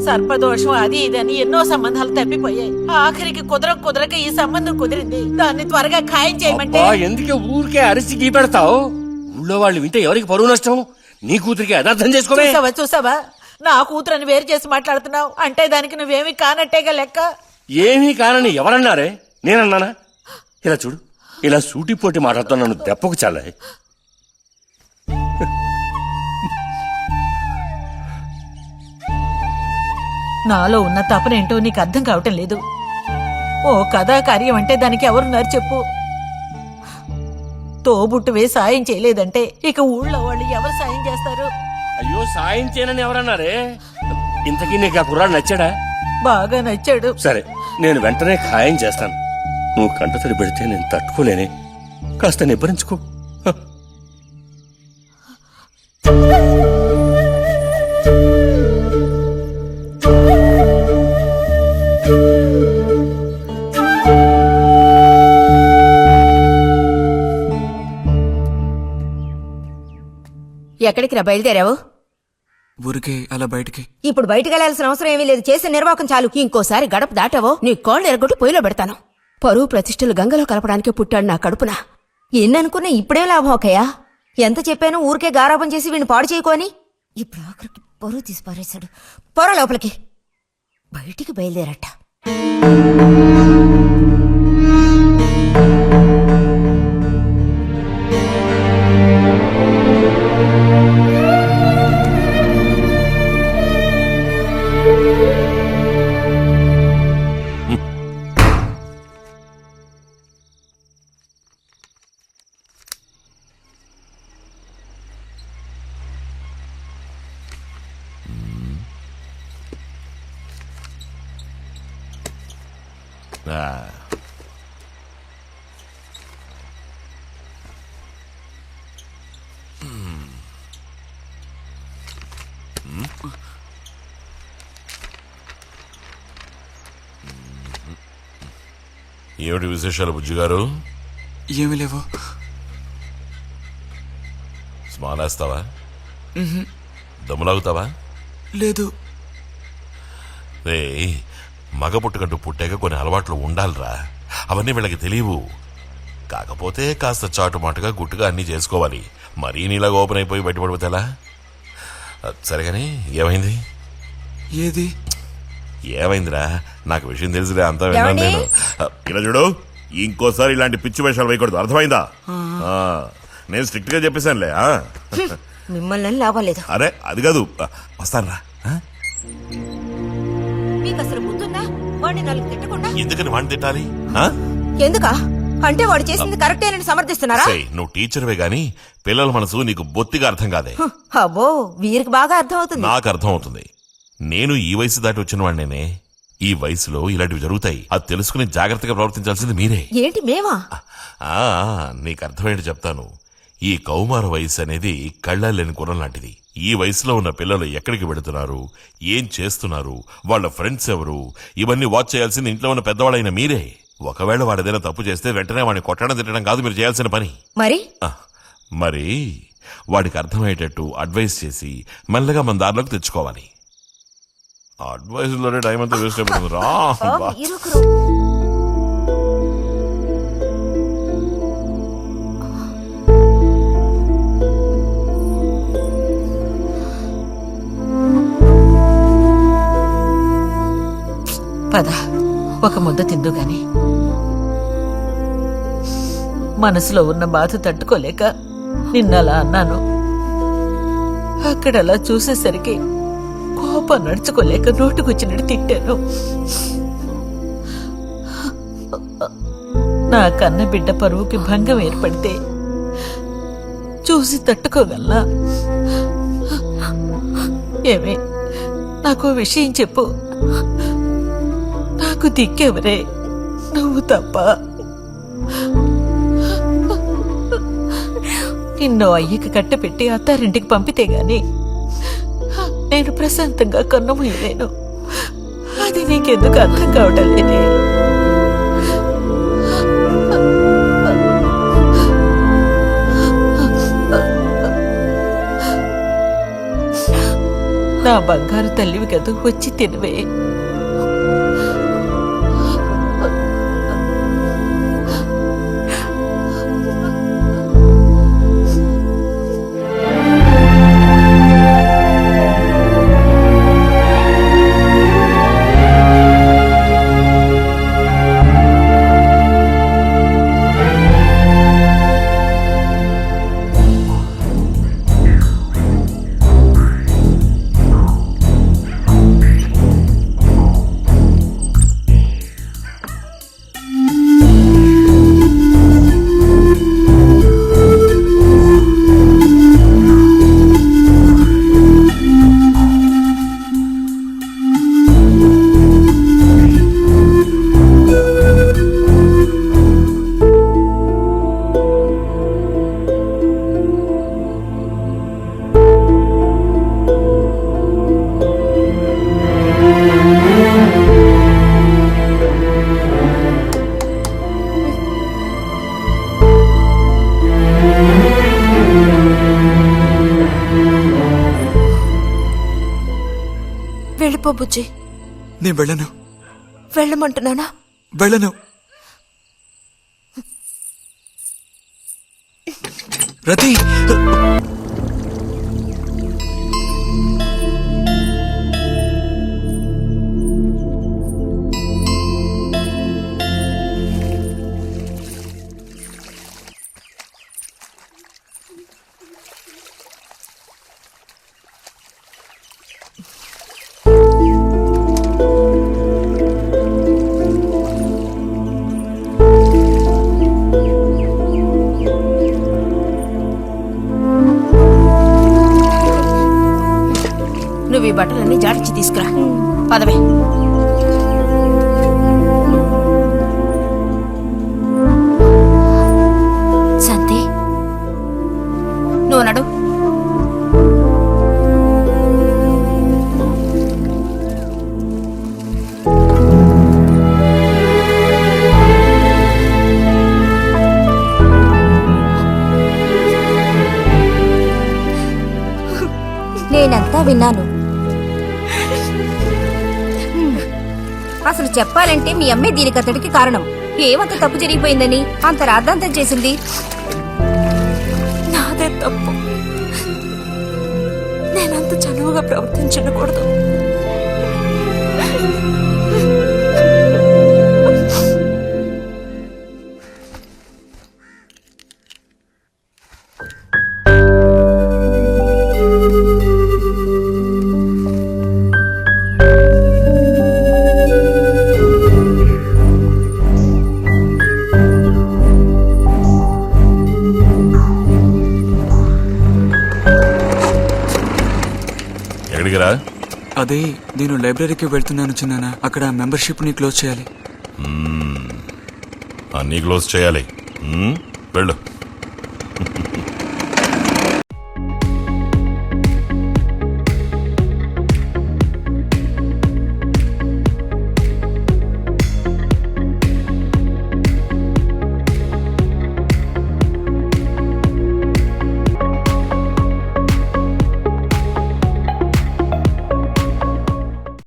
సర్పదోషం అది ఇదని ఎన్నో సంబంధాలు తప్పిపోయాయి. ఆఖరికి కుదరక ఈ సంబంధం కుదిరింది. దాన్ని త్వరగా ఖాయం చేయమంటే ఎందుకే ఊరికే అరిసి గీ పెడతావు? ఊళ్ళో వాళ్ళు వింటే ఎవరికి పరువు నష్టం? నీ కూతురికి అదర్థం చేసుకోవే. చూసావా నా కూతురని వేరు చేసి మాట్లాడుతున్నావు అంటే దానికి నువ్వేమీ కానట్టేగా లెక్క. ఏమీ కానని ఎవరన్నారే? నేనన్నానా? ఇలా చూడు, ఇలా సూటిపోటి మాటలతో నన్ను దెప్పకు చాలా. నాలో ఉన్న తపనేంటో నీకు అర్థం కావటం లేదు. ఓ కథా కార్యం అంటే దానికి ఎవరున్నారు చెప్పు? తోబుట్టువే సాయం చేయలేదంటే ఇక ఊళ్ళో వాళ్ళు ఎవరు సాయం చేస్తారు? అయ్యో, సాయం చేయనని ఎవరన్నారే? ఇంతకీ నీకు ఆ కుర్రాడు నచ్చాడా? బాగా నచ్చాడు. సరే, నేను వెంటనే ఖాయం చేస్తాను. నువ్వు కంటతడి పెడితే నేను తట్టుకోలేనే. కాస్త నిబ్బరించుకో. ఎక్కడికి రా బయలుదేరావు? ఊరికే అలా బయటికి. ఇప్పుడు బయటకు వెళ్లాల్సిన అవసరం ఏమీ లేదు. చేసిన నిర్వాకం చాలు. ఇంకోసారి గడప దాటావో నీ కాళ్ళు ఎరగొట్టి పొయ్యిలో పెడతాను. పరువు ప్రతిష్టలు గంగలో కలపడానికే పుట్టాడు నా కడుపున. ఎన్ననుకున్నా ఇప్పుడే లాభం ఒకయా? ఎంత చెప్పాను ఊరికే గారాబం చేసి వీడిని పాడు చేయకోని. ఇప్పుడు ఆఖరికి పరువు తీసి పారేశాడు. పొర లోపలికి. బయటికి బయలుదేరట. ఏమిటి విశేషాలు బుజ్జిగారు? ఏమీ లేవు. స్మాలేస్తావా? దమ్ములాగుతావా? లేదు. రే, మగ పుట్టుకంటూ పుట్టాక కొన్ని అలవాట్లు ఉండాలిరా. అవన్నీ వీళ్ళకి తెలియవు. కాకపోతే కాస్త చాటుమాటుగా గుట్టుగా అన్నీ చేసుకోవాలి. మరీ నీలాగా ఓపెన్ అయిపోయి బయటపడిపోతే ఎలా? సరేగాని ఏమైంది? ఏది ఏమైందిరా? నాకు విషయం తెలుసులే, అంతా విన్నాను నేను. ఇలా చూడు, ఇంకోసారి ఇలాంటి పిచ్చి వేషాలు వేయకూడదు, అర్థమైందా? నేను స్ట్రిక్ట్ గా చెప్పేశానులే. మిమ్మల్ని లాభం లేదు. అరే అది కాదు, వస్తానురా. మీకు అసలు ముందున్నా వాడిని నాలుగు తిట్టకుండా? ఎందుకని వాడిని తిట్టాలి? ఎందుకా? అంటే వాడు చేసింది కరెక్టేనని సమర్థిస్తున్నారా? నువ్వు టీచర్వే గాని పిల్లల మనసు నీకు బొత్తిగా అర్థం కాదే. అబ్బో, వీరికి బాగా అర్థం అవుతుంది. నాకు అర్థం అవుతుంది. నేను ఈ వయసు దాటి వచ్చిన వాడినేనే. ఈ వయసులో ఇలాంటివి జరుగుతాయి. అది తెలుసుకుని జాగ్రత్తగా ప్రవర్తించాల్సింది మీరే. ఏంటి మేమా? నీకు అర్థమేంటి చెప్తాను. ఈ కౌమార వయసు అనేది కళ్ళలేని గుర్రం లాంటిది. ఈ వయసులో ఉన్న పిల్లలు ఎక్కడికి వెళుతున్నారు, ఏం చేస్తున్నారు, వాళ్ళ ఫ్రెండ్స్ ఎవరు, ఇవన్నీ వాచ్ చేయాల్సింది ఇంట్లో ఉన్న పెద్దవాళ్ళైన మీరే. ఒకవేళ వాడేదైనా తప్పు చేస్తే వెంటనే వాడిని కొట్టడం తిట్టడం కాదు మీరు చేయాల్సిన పని. మరి వాడికి అర్థమయ్యేటట్టు అడ్వైస్ చేసి మెల్లగా మన దారిలోకి తెచ్చుకోవాలి. అడ్వైస్ లోనే టైం అంతా వేస్ట్ అయిపోతుంది రా. పద, ఒక ముద్ద తిందు గాని. మనసులో ఉన్న బాధ తట్టుకోలేక నిన్నలా అన్నాను. అక్కడలా చూసేసరికి కోపం నడుచుకోలేక నోటుకొచ్చినట్టు తిట్టాను. నా కన్న బిడ్డ పరువుకి భంగం ఏర్పడితే చూసి తట్టుకోగలనా? ఏమే, నాకు విషయం చెప్పు. నాకు దిక్కెవరే? నువ్వు తప్ప. నిన్నో అయ్యకి కట్టపెట్టి అత్తారింటికి పంపితే గాని నేను ప్రశాంతంగా కన్నుమూయలేను. అది నీకెందుకు అర్థం కావటం లేదే? నా నా బంగారు తల్లివి కదూ, వచ్చి తినవే. వెళ్ళిపో బుజ్జి. నేను వెళ్ళను. వెళ్ళమంటున్నానా? వెళ్ళను. రతి, నువ్వు ఈ బట్టలన్నీ జాడించి తీసుకురా. పదవే. శాంతి, నువ్వు నడు. నేనంతా విన్నాను. అసలు చెప్పాలంటే మీ అమ్మే దీనికి అతడికి కారణం. ఏమంత తప్పు జరిగిపోయిందని అంత రాద్ధాంతం చేసింది? నాదే తప్పు. నేనంత చనువుగా ప్రవర్తించకూడదు. అదే నేను లైబ్రరీకి వెళ్తున్నాను చిన్నానా. అక్కడ మెంబర్షిప్ ని క్లోజ్ చేయాలి. అన్నీ క్లోజ్ చేయాలి. వెళ్ళు.